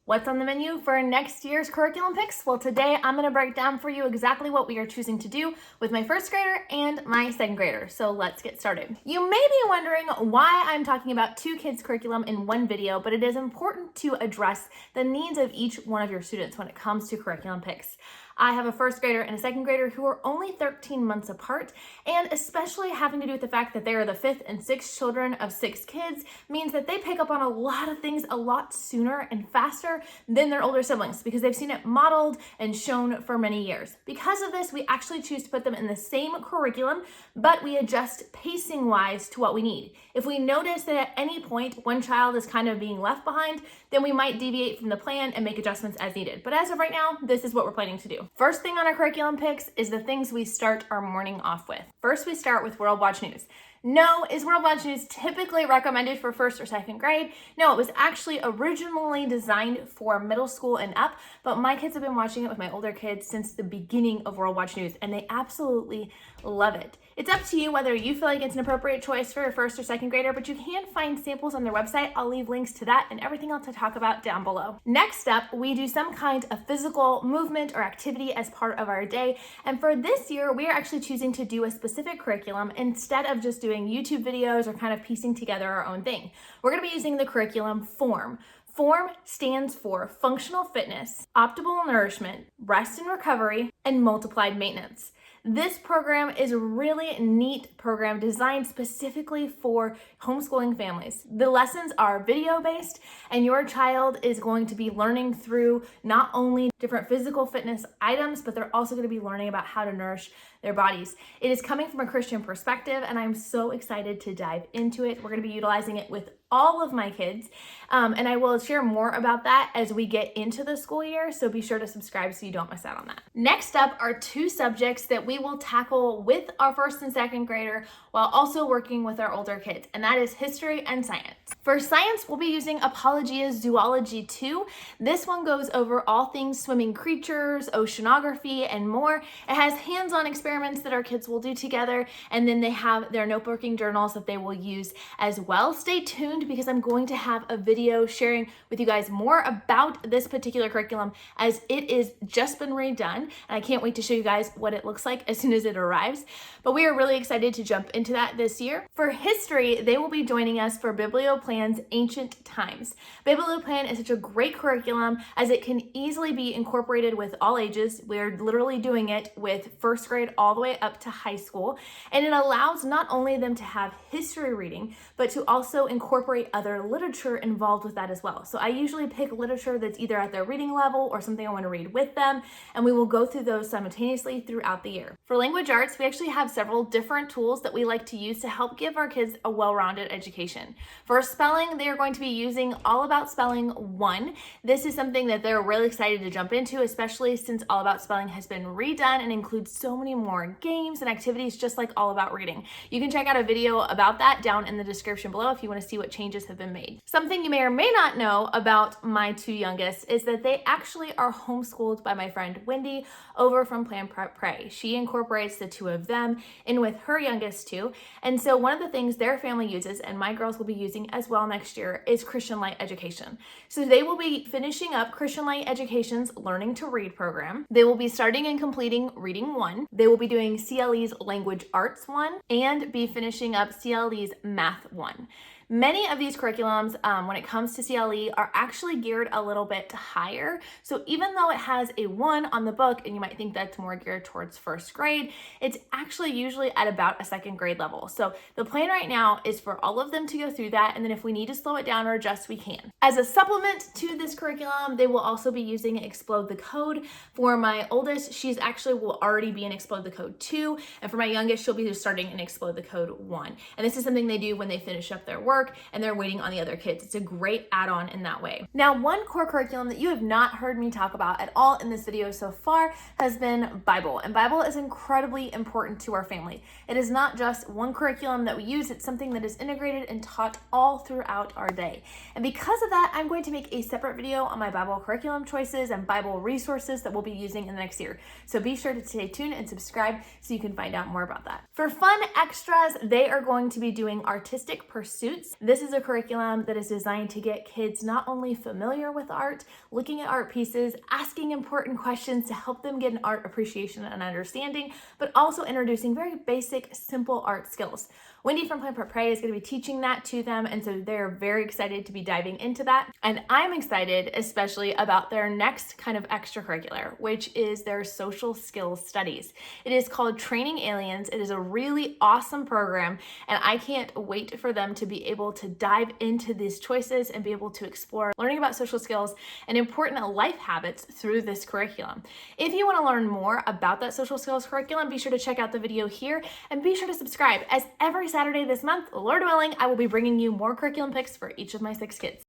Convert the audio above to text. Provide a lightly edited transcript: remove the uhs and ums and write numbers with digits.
What's on the menu for next year's curriculum picks? Well, today I'm going to break down for you exactly what we are choosing to do with my first grader and my second grader. So let's get started. You may be wondering why I'm talking about two kids' curriculum in one video, but it is important to address the needs of each one of your students when it comes to curriculum picks. I have a first grader and a second grader who are only 13 months apart, and especially having to do with the fact that they are the fifth and sixth children of 6 kids means that they pick up on a lot of things a lot sooner and faster than their older siblings because they've seen it modeled and shown for many years. Because of this, we actually choose to put them in the same curriculum, but we adjust pacing wise to what we need. If we notice that at any point one child is kind of being left behind, then we might deviate from the plan and make adjustments as needed. But as of right now, this is what we're planning to do. First thing on our curriculum picks is the things we start our morning off with. First, we start with WorldWatch.News. No, is WorldWatch.News typically recommended for first or second grade? No, it was actually originally designed for middle school and up, but my kids have been watching it with my older kids since the beginning of WorldWatch.News, and they absolutely love it. It's up to you whether you feel like it's an appropriate choice for your first or second grader, but you can find samples on their website. I'll leave links to that and everything else I talk about down below. Next up, we do some kind of physical movement or activity as part of our day. And for this year, we are actually choosing to do a specific curriculum instead of just doing YouTube videos or kind of piecing together our own thing. We're going to be using the curriculum FORM. FORM stands for Functional Fitness, Optimal Nourishment, Rest and Recovery, and Multiplied Maintenance. This program is a really neat program designed specifically for homeschooling families. The lessons are video-based, and your child is going to be learning through not only different physical fitness items, but they're also going to be learning about how to nourish their bodies. It is coming from a Christian perspective, and I'm so excited to dive into it. We're going to be utilizing it with all of my kids, and I will share more about that as we get into the school year, so be sure to subscribe so you don't miss out on that. Next up are 2 subjects that we will tackle with our first and second grader while also working with our older kids, and that is history and science. For science, we'll be using Apologia's Zoology 2. This one goes over all things swimming creatures, oceanography, and more. It has hands-on experiments that our kids will do together, and then they have their notebooking journals that they will use as well. Stay tuned because I'm going to have a video sharing with you guys more about this particular curriculum as it is just been redone, and I can't wait to show you guys what it looks like as soon as it arrives. But we are really excited to jump into that this year. For history, they will be joining us for Biblioplan's Ancient Times. Biblioplan is such a great curriculum as it can easily be incorporated with all ages. We're literally doing it with first grade all the way up to high school, and it allows not only them to have history reading, but to also incorporate other literature involved with that as well. So I usually pick literature that's either at their reading level or something I want to read with them, and we will go through those simultaneously throughout the year. For language arts, we actually have several different tools that we like to use to help give our kids a well-rounded education. For spelling, they are going to be using All About Spelling 1. This is something that they're really excited to jump into, especially since All About Spelling has been redone and includes so many more games and activities just like All About Reading. You can check out a video about that down in the description below if you want to see what changes have been made. Something you may or may not know about my 2 youngest is that they actually are homeschooled by my friend Wendy over from Plan Prep Pray. She incorporates the 2 of them in with her youngest 2. And so one of the things their family uses, and my girls will be using as well next year, is Christian Light Education. So they will be finishing up Christian Light Education's Learning to Read program. They will be starting and completing Reading 1. They will be doing CLE's Language Arts 1 and be finishing up CLE's Math 1. Many of these curriculums, when it comes to CLE, are actually geared a little bit higher. So even though it has a 1 on the book, and you might think that's more geared towards first grade, it's actually usually at about a second grade level. So the plan right now is for all of them to go through that, and then if we need to slow it down or adjust, we can. As a supplement to this curriculum, they will also be using Explode the Code. For my oldest, she's actually will already be in Explode the Code 2, and for my youngest, she'll be just starting in Explode the Code 1. And this is something they do when they finish up their work and they're waiting on the other kids. It's a great add-on in that way. Now, one core curriculum that you have not heard me talk about at all in this video so far has been Bible. And Bible is incredibly important to our family. It is not just one curriculum that we use, it's something that is integrated and taught all throughout our day. And because of that, I'm going to make a separate video on my Bible curriculum choices and Bible resources that we'll be using in the next year. So be sure to stay tuned and subscribe so you can find out more about that. For fun extras, they are going to be doing artistic pursuits. Pursuits. This is a curriculum that is designed to get kids not only familiar with art, looking at art pieces, asking important questions to help them get an art appreciation and understanding, but also introducing very basic, simple art skills. Wendy from Plan Prep Pray is going to be teaching that to them, and so they're very excited to be diving into that. And I'm excited especially about their next kind of extracurricular, which is their social skills studies. It is called Training Aliens. It is a really awesome program, and I can't wait for them to be able to dive into these choices and be able to explore learning about social skills and important life habits through this curriculum. If you want to learn more about that social skills curriculum, be sure to check out the video here and be sure to subscribe, as every Saturday this month, Lord willing, I will be bringing you more curriculum picks for each of my 6 kids.